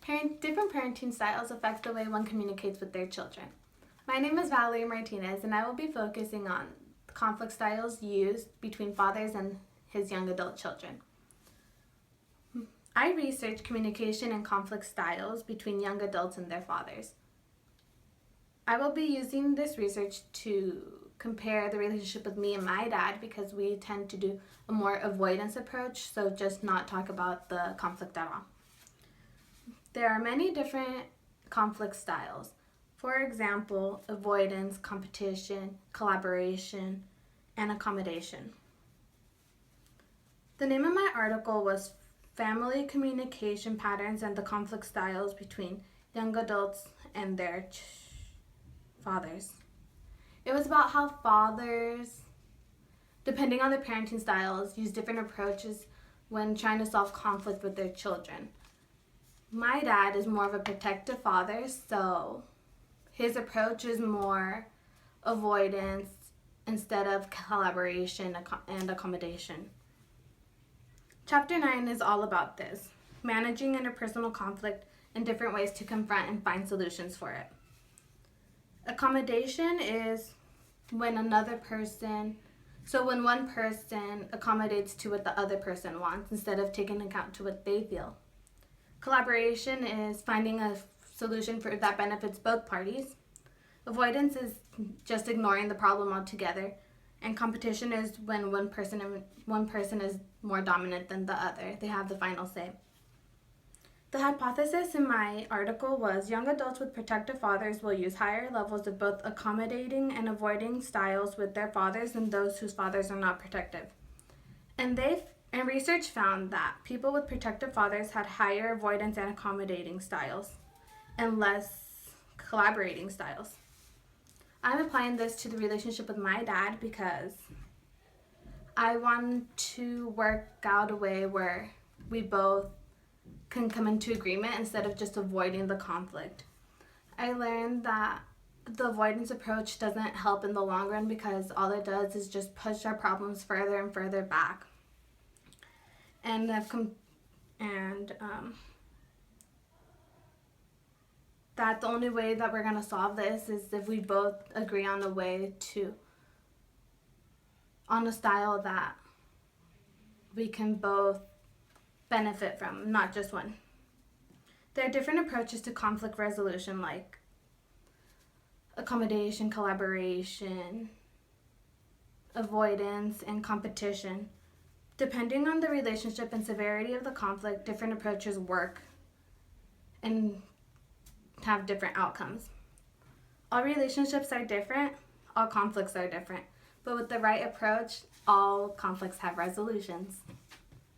Different parenting styles affect the way one communicates with their children. My name is Valerie Martinez, and I will be focusing on conflict styles used between fathers and his young adult children. I research communication and conflict styles between young adults and their fathers. I will be using this research to compare the relationship with me and my dad because we tend to do a more avoidance approach, so just not talk about the conflict at all. There are many different conflict styles. For example, avoidance, competition, collaboration, and accommodation. The name of my article was Family Communication Patterns and the Conflict Styles Between Young Adults and Their Fathers. It was about how fathers, depending on their parenting styles, use different approaches when trying to solve conflict with their children. My dad is more of a protective father, so his approach is more avoidance instead of collaboration and accommodation. Chapter 9 is all about this, managing interpersonal conflict and different ways to confront and find solutions for it. Accommodation is when when one person accommodates to what the other person wants instead of taking account to what they feel. Collaboration is finding a solution that benefits both parties. Avoidance is just ignoring the problem altogether. And competition is when one person is more dominant than the other. They have the final say. The hypothesis in my article was young adults with protective fathers will use higher levels of both accommodating and avoiding styles with their fathers than those whose fathers are not protective. And research found that people with protective fathers had higher avoidance and accommodating styles and less collaborating styles. I'm applying this to the relationship with my dad because I want to work out a way where we both can come into agreement instead of just avoiding the conflict. I learned that the avoidance approach doesn't help in the long run because all it does is just push our problems further and further back. That the only way that we're going to solve this is if we both agree on a style that we can both benefit from, not just one. There are different approaches to conflict resolution like accommodation, collaboration, avoidance, and competition. Depending on the relationship and severity of the conflict, different approaches work and have different outcomes. All relationships are different, all conflicts are different, but with the right approach, all conflicts have resolutions.